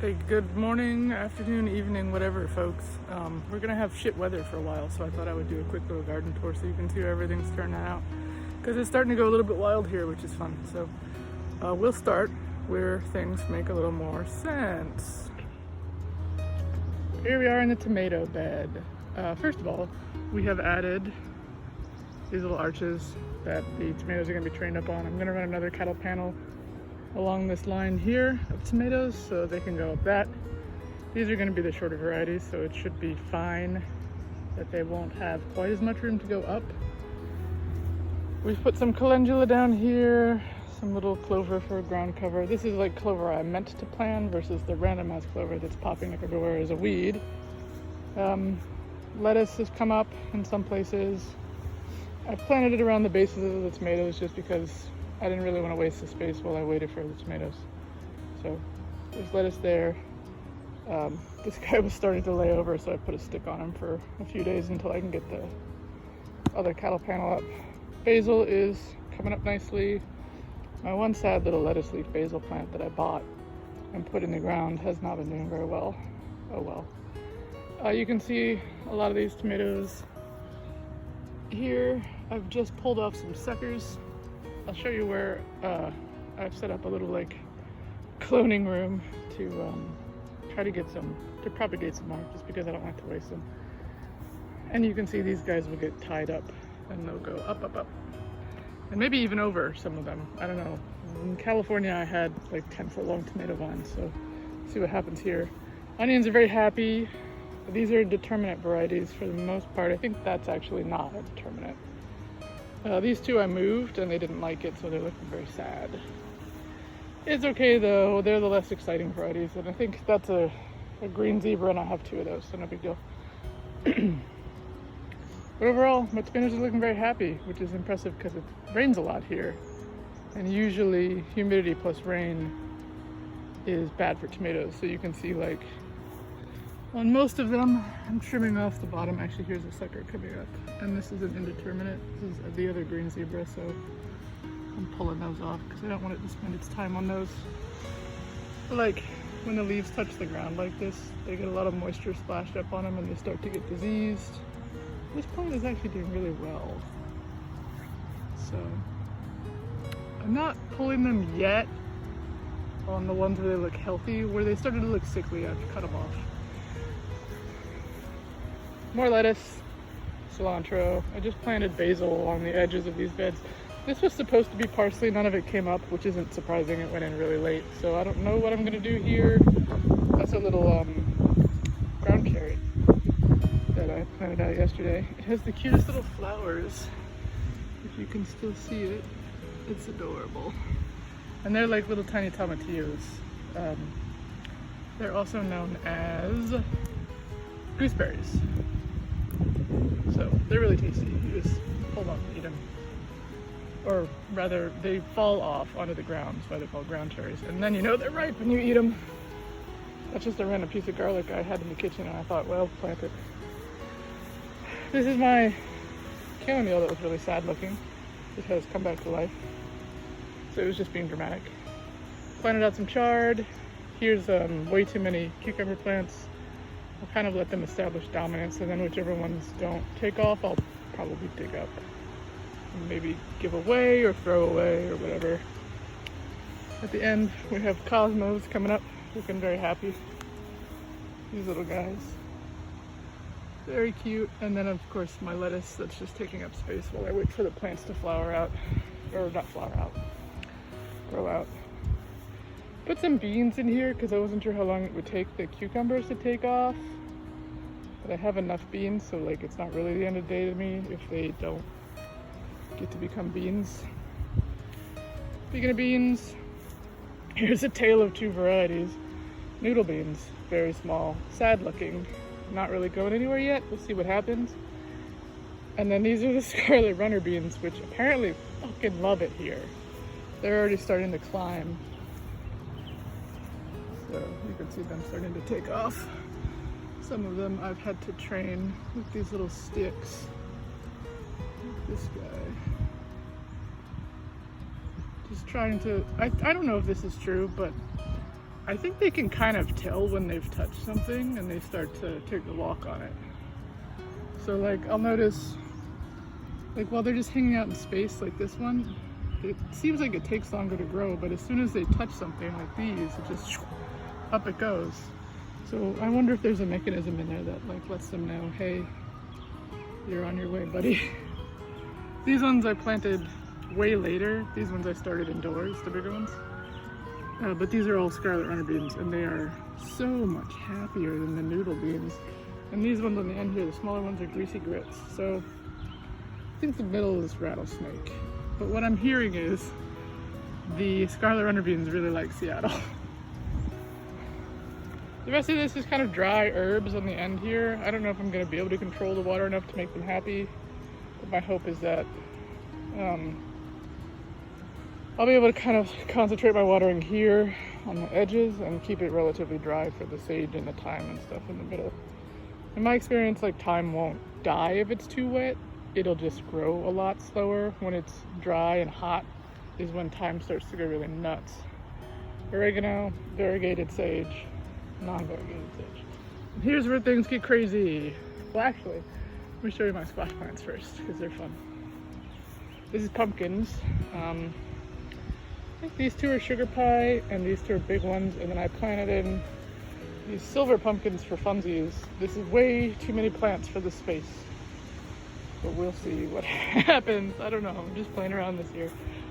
Hey, good morning, afternoon, evening, whatever, folks. We're gonna have shit weather for a while, so I thought I would do a quick little garden tour so you can see how everything's turning out. Because it's starting to go a little bit wild here, which is fun. So we'll start where things make a little more sense. Here we are in the tomato bed. First of all, we have added these little arches that the tomatoes are gonna be trained up on. I'm gonna run another cattle panel along this line here of tomatoes so they can go up that. These are going to be the shorter varieties, so it should be fine that they won't have quite as much room to go up. We've put some calendula down here, some little clover for ground cover. This is like clover I meant to plant versus the randomized clover that's popping up everywhere as a weed. Lettuce has come up in some places. I've planted it around the bases of the tomatoes just because I didn't really want to waste the space while I waited for the tomatoes. So there's lettuce there. This guy was starting to lay over, so I put a stick on him for a few days until I can get the other cattle panel up. Basil is coming up nicely. My one sad little lettuce leaf basil plant that I bought and put in the ground has not been doing very well. Oh well. You can see a lot of these tomatoes here. I've just pulled off some suckers. I'll show you where I've set up a little like cloning room to try to propagate some more, just because I don't want to waste them. And you can see these guys will get tied up and they'll go up, up, up. And maybe even over some of them. I don't know. In California I had like 10-foot long tomato vines, so see what happens here. Onions are very happy. These are determinate varieties for the most part. I think that's actually not a determinate. These two I moved and they didn't like it, so they're looking very sad. It's okay though, they're the less exciting varieties, and I think that's a green zebra, and I have two of those, so no big deal. But overall, my tomatoes are looking very happy, which is impressive because it rains a lot here. And usually humidity plus rain is bad for tomatoes, so you can see like on most of them, I'm trimming off the bottom. Actually, here's a sucker coming up. And this is an indeterminate. This is the other green zebra, so I'm pulling those off because I don't want it to spend its time on those. Like, when the leaves touch the ground like this, they get a lot of moisture splashed up on them and they start to get diseased. This plant is actually doing really well. So, I'm not pulling them yet on the ones where they look healthy. Where they started to look sickly, I've cut them off. More lettuce, cilantro. I just planted basil along the edges of these beds. This was supposed to be parsley, none of it came up, which isn't surprising, it went in really late. So I don't know what I'm gonna do here. That's a little ground carrot that I planted out yesterday. It has the cutest little flowers. If you can still see it, it's adorable. And they're like little tiny tomatillos. They're also known as gooseberries. So they're really tasty. You just pull them and eat them. Or rather, they fall off onto the ground. That's why they're called ground cherries. And then you know they're ripe when you eat them. That's just a random piece of garlic I had in the kitchen, and I thought, well, plant it. This is my chamomile that was really sad looking. It has come back to life. So it was just being dramatic. Planted out some chard. Here's way too many cucumber plants. I'll kind of let them establish dominance, and then whichever ones don't take off, I'll probably dig up and maybe give away or throw away or whatever. At the end, we have cosmos coming up, looking very happy. These little guys. Very cute. And then, of course, my lettuce that's just taking up space while I wait for the plants to flower out. Or not flower out, grow out. Put some beans in here because I wasn't sure how long it would take the cucumbers to take off. But I have enough beans, so like it's not really the end of the day to me if they don't get to become beans. Speaking of beans, here's a tale of two varieties. Noodle beans, very small, sad looking, not really going anywhere yet. We'll see what happens. And then these are the scarlet runner beans, which apparently fucking love it here. They're already starting to climb. So you can see them starting to take off. Some of them I've had to train with these little sticks. Like this guy. Just trying to, I don't know if this is true, but I think they can kind of tell when they've touched something and they start to take a walk on it. So like I'll notice, like while they're just hanging out in space like this one, it seems like it takes longer to grow, but as soon as they touch something like these, it just up it goes. So I wonder if there's a mechanism in there that like lets them know, hey, you're on your way, buddy. These ones I planted way later. These ones I started indoors, the bigger ones. But these are all scarlet runner beans, and they are so much happier than the noodle beans. And these ones on the end here, the smaller ones, are greasy grits. So I think the middle is rattlesnake. But what I'm hearing is the scarlet runner beans really like Seattle. The rest of this is kind of dry herbs on the end here. I don't know if I'm going to be able to control the water enough to make them happy. But my hope is that I'll be able to kind of concentrate my watering here on the edges and keep it relatively dry for the sage and the thyme and stuff in the middle. In my experience, like thyme won't die if it's too wet. It'll just grow a lot slower. When it's dry and hot is when thyme starts to go really nuts. Oregano, variegated sage, non-variegated sage. And here's where things get crazy. Well, actually, let me show you my squash plants first because they're fun. This is pumpkins. I think these two are sugar pie and these two are big ones, and then I planted in these silver pumpkins for funsies. This is way too many plants for this space, but we'll see what happens. I don't know, I'm just playing around this year.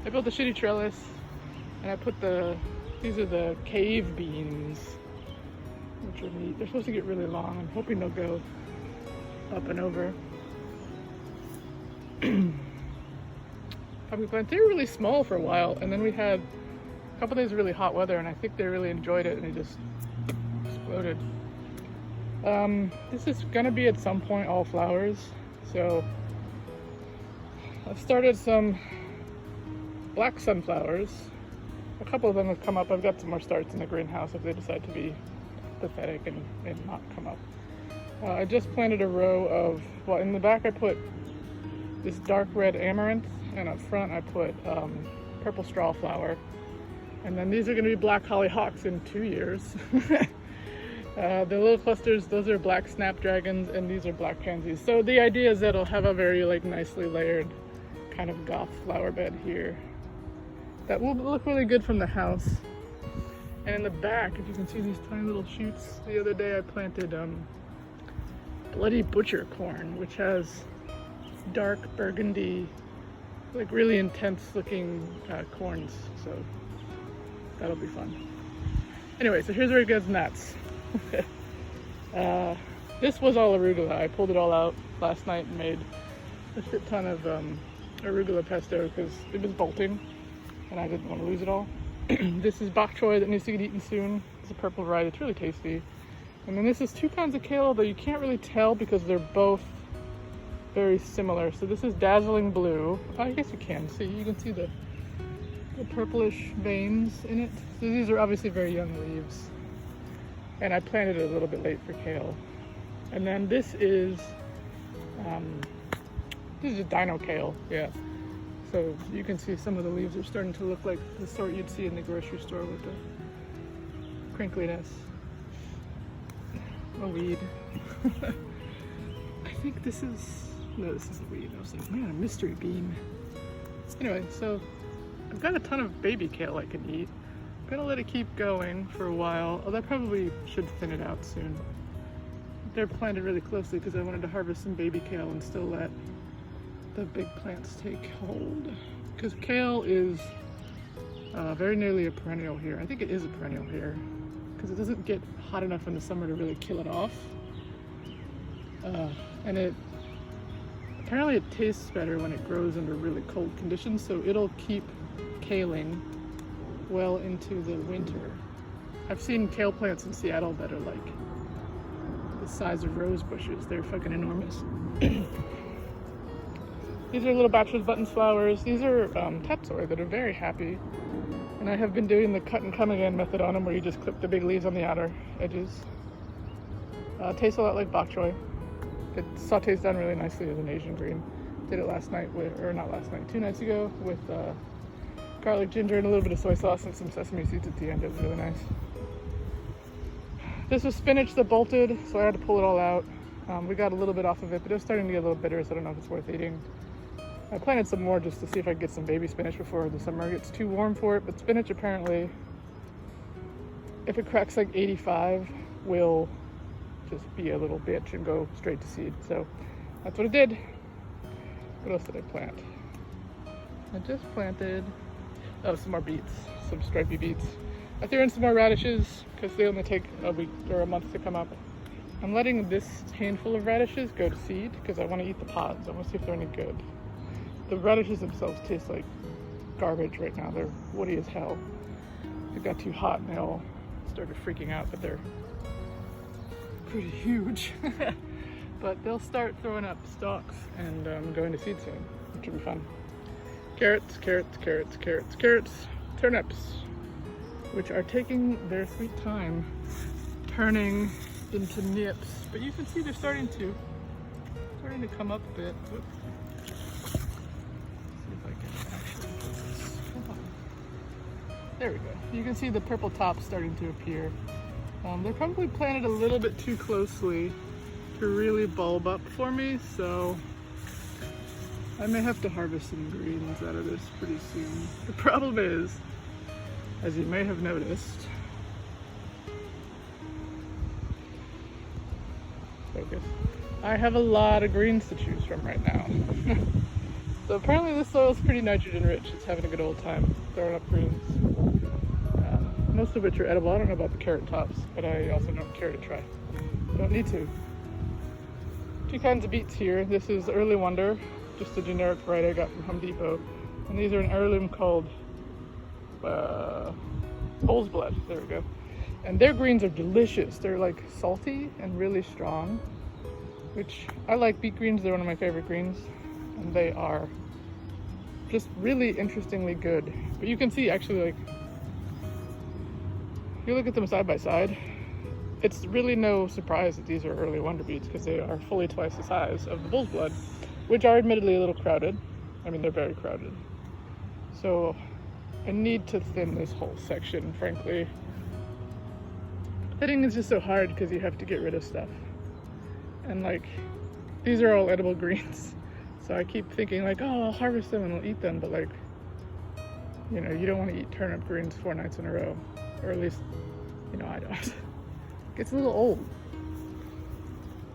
I built a shitty trellis and I put these are the cave beans, which are neat. They're supposed to get really long. I'm hoping they'll go up and over. Pumpkin plants, they were really small for a while, and then we had a couple days of really hot weather, and I think they really enjoyed it, and they just exploded. This is gonna be at some point all flowers, so I've started some black sunflowers. A couple of them have come up. I've got some more starts in the greenhouse if they decide to be pathetic and not come up. I just planted a row of, well, in the back I put this dark red amaranth, and up front I put purple straw flower. And then these are going to be black hollyhocks in 2 years. The little clusters, those are black snapdragons, and these are black pansies. So the idea is that it'll have a very like nicely layered kind of goth flower bed here that will look really good from the house. And in the back, if you can see these tiny little shoots, the other day I planted bloody butcher corn, which has dark burgundy, like really intense looking corns, so that'll be fun. Anyway, so here's where it gets nuts. This was all arugula. I pulled it all out last night and made a shit ton of arugula pesto because it was bolting and I didn't want to lose it all. This is bok choy that needs to get eaten soon. It's a purple variety, it's really tasty. And then this is 2 kinds of kale, though you can't really tell because they're both very similar. So this is dazzling blue. I guess you can see. You can see the purplish veins in it. So these are obviously very young leaves. And I planted it a little bit late for kale. And then this is dino kale. Yeah. So you can see some of the leaves are starting to look like the sort you'd see in the grocery store with the crinkliness. A weed. I think this is, no, this is a weed. I was like, man, a mystery bean. Anyway, so I've got a ton of baby kale I can eat. I'm gonna let it keep going for a while, although I probably should thin it out soon. They're planted really closely because I wanted to harvest some baby kale and still let the big plants take hold. Because kale is very nearly a perennial here. I think it is a perennial here because it doesn't get hot enough in the summer to really kill it off. And apparently it tastes better when it grows under really cold conditions, so it'll keep kaling well into the winter. I've seen kale plants in Seattle that are like the size of rose bushes. They're fucking enormous. These are little bachelor's buttons flowers. These are tatsoi that are very happy. And I have been doing the cut and come again method on them where you just clip the big leaves on the outer edges. Tastes a lot like bok choy. It sautés down really nicely as an Asian green. Did it last night with, or not last night, 2 nights ago with garlic, ginger, and a little bit of soy sauce and some sesame seeds at the end. It was really nice. This was spinach that bolted, so I had to pull it all out. We got a little bit off of it, but it was starting to get a little bitter, so I don't know if it's worth eating. I planted some more just to see if I could get some baby spinach before the summer gets too warm for it, but spinach apparently, if it cracks like 85, will just be a little bitch and go straight to seed. So that's what it did. What else did I plant? I just planted, some more beets, some stripy beets. I threw in some more radishes because they only take a week or a month to come up. I'm letting this handful of radishes go to seed because I want to eat the pods. I want to see if they're any good. The radishes themselves taste like garbage right now. They're woody as hell. It got too hot and they all started freaking out, but they're pretty huge. But they'll start throwing up stalks and going to seed soon, which will be fun. Carrots, carrots, carrots, carrots, carrots, turnips, which are taking their sweet time turning into nips. But you can see they're starting to come up a bit. Whoops. See if I can actually do this. Come on. There we go. You can see the purple tops starting to appear. They're probably planted a little bit too closely to really bulb up for me, so I may have to harvest some greens out of this pretty soon. The problem is, as you may have noticed, focus, I have a lot of greens to choose from right now. So apparently this soil is pretty nitrogen rich. It's having a good old time throwing up greens. Most of which are edible. I don't know about the carrot tops, but I also don't care to try. Don't need to. Two kinds of beets here. This is Early Wonder, just a generic variety I got from Home Depot. And these are an heirloom called bull's blood. There we go. And their greens are delicious. They're like salty and really strong, which I like. Beet greens, they're one of my favorite greens. And they are just really interestingly good. But you can see actually, like, if you look at them side by side, it's really no surprise that these are Early Wonder beets because they are fully twice the size of the bull's blood, which are admittedly a little crowded. I mean, they're very crowded. So I need to thin this whole section, frankly. Thinning is just so hard because you have to get rid of stuff. And like, these are all edible greens. So I keep thinking like, oh, I'll harvest them and I'll eat them. But like, you know, you don't want to eat turnip greens 4 nights in a row. Or at least, you know, I don't. It gets a little old.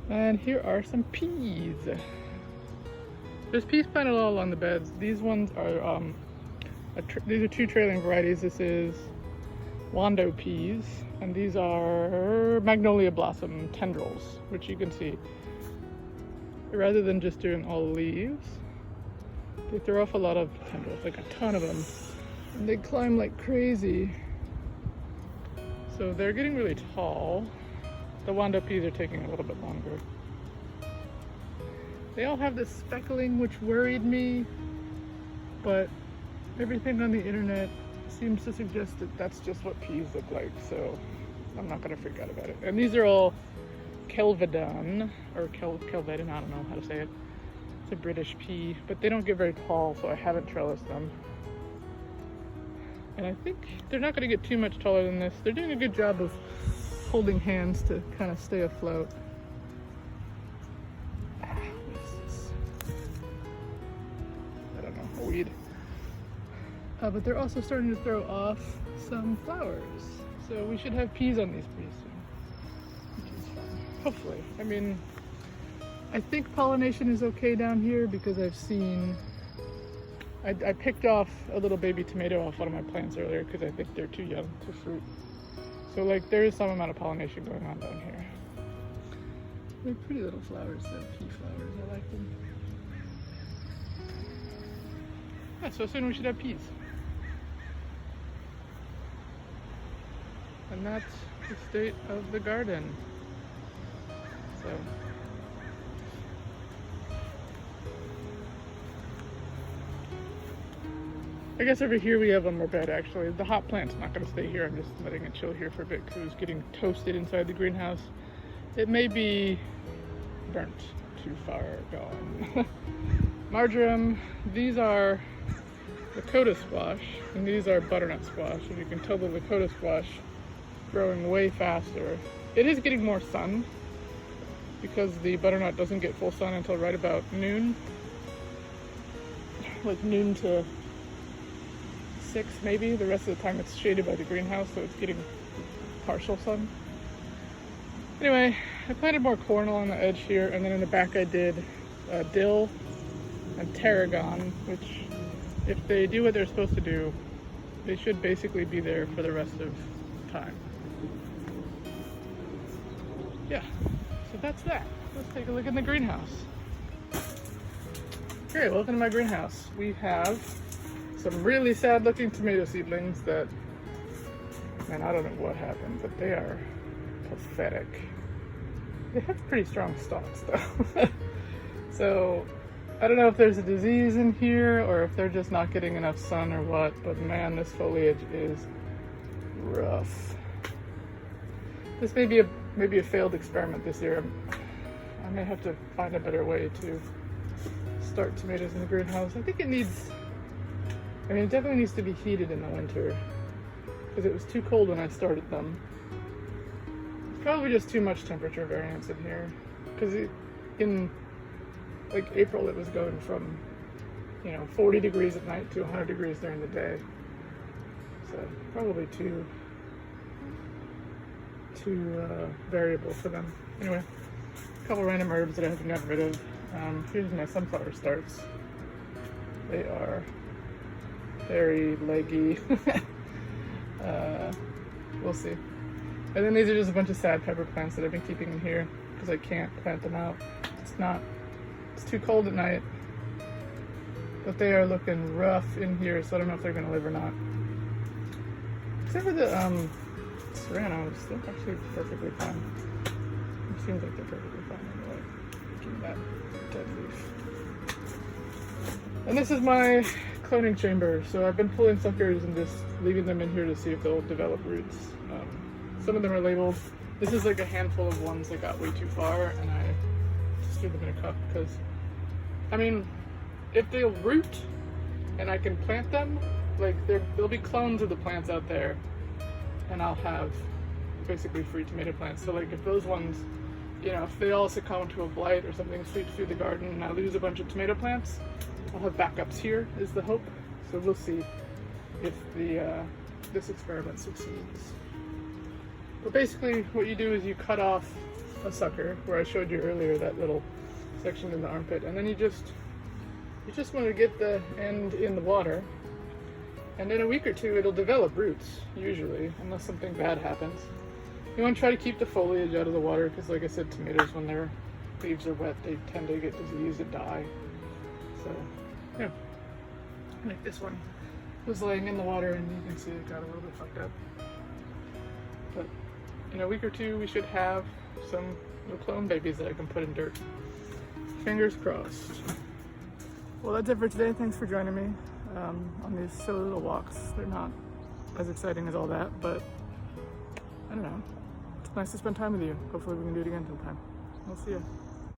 And here are some peas. There's peas planted all along the beds. These ones are, these are 2 trailing varieties. This is Wando peas, and these are magnolia blossom tendrils, which you can see. Rather than just doing all leaves, they throw off a lot of tendrils, like a ton of them, and they climb like crazy. So they're getting really tall. The Wando peas are taking a little bit longer. They all have this speckling, which worried me, but everything on the internet seems to suggest that that's just what peas look like, so I'm not gonna freak out about it. And these are all Kelvedon, or Kelvedon, I don't know how to say it. It's a British pea, but they don't get very tall, so I haven't trellised them. And I think they're not gonna get too much taller than this. They're doing a good job of holding hands to kind of stay afloat. What is this? I don't know, a weed. But they're also starting to throw off some flowers. So we should have peas on these pretty soon, which is fun. Hopefully. I mean, I think pollination is okay down here because I've seen, I picked off a little baby tomato off one of my plants earlier because I think they're too young to fruit. So like there is some amount of pollination going on down here. They're pretty little flowers though, pea flowers, I like them. Yeah, so soon we should have peas. And that's the state of the garden. So I guess over here we have one more bed actually. The hot plant's not going to stay here. I'm just letting it chill here for a bit because it was getting toasted inside the greenhouse. It may be burnt too far gone. Marjoram, these are Lakota squash and these are butternut squash. And you can tell the Lakota squash growing way faster It is getting more sun because the butternut doesn't get full sun until right about noon. Like noon to 6 maybe. The rest of the time it's shaded by the greenhouse, so it's getting partial sun. Anyway, I planted more corn along the edge here, and then in the back I did dill and tarragon, which if they do what they're supposed to do, they should basically be there for the rest of time. Yeah, so that's that. Let's take a look in the greenhouse. Okay, welcome to my greenhouse. We have some really sad looking tomato seedlings that, man, I don't know what happened, but they are pathetic. They have pretty strong stalks though. So I don't know if there's a disease in here or if they're just not getting enough sun or what, but man, this foliage is rough. This may be maybe a failed experiment this year. I may have to find a better way to start tomatoes in the greenhouse. I think it needs, I mean, it definitely needs to be heated in the winter because it was too cold when I started them. It's probably just too much temperature variance in here because in like April it was going from, 40 degrees at night to 100 degrees during the day. So probably too variable for them. Anyway, a couple random herbs that I haven't gotten rid of. Here's my sunflower starts. They are very leggy. We'll see. And then these are just a bunch of sad pepper plants that I've been keeping in here because I can't plant them out. It's too cold at night. But they are looking rough in here, so I don't know if they're gonna live or not. Except for the serranos, they're actually perfectly fine. It seems like they're perfectly fine anyway. Give that dead leaf. And this is my cloning chamber. So I've been pulling suckers and just leaving them in here to see if they'll develop roots. Some of them are labeled. This is like a handful of ones that got way too far, and I just threw them in a cup because, I mean, if they'll root and I can plant them, like there'll be clones of the plants out there, and I'll have basically free tomato plants. So like if those ones, if they all succumb to a blight or something sweeps through the garden and I lose a bunch of tomato plants, I'll have backups here is the hope. So we'll see if this experiment succeeds. But basically what you do is you cut off a sucker, where I showed you earlier that little section in the armpit, and then you just want to get the end in the water, and in a week or two it'll develop roots, usually, unless something bad happens. You want to try to keep the foliage out of the water because, like I said, tomatoes, when their leaves are wet, they tend to get diseased and die. So, yeah. Like this one was laying in the water and you can see it got a little bit fucked up. But in a week or two we should have some little clone babies that I can put in dirt. Fingers crossed. Well, that's it for today. Thanks for joining me on these silly little walks. They're not as exciting as all that, but I don't know. It's nice to spend time with you. Hopefully we can do it again sometime. We'll see you.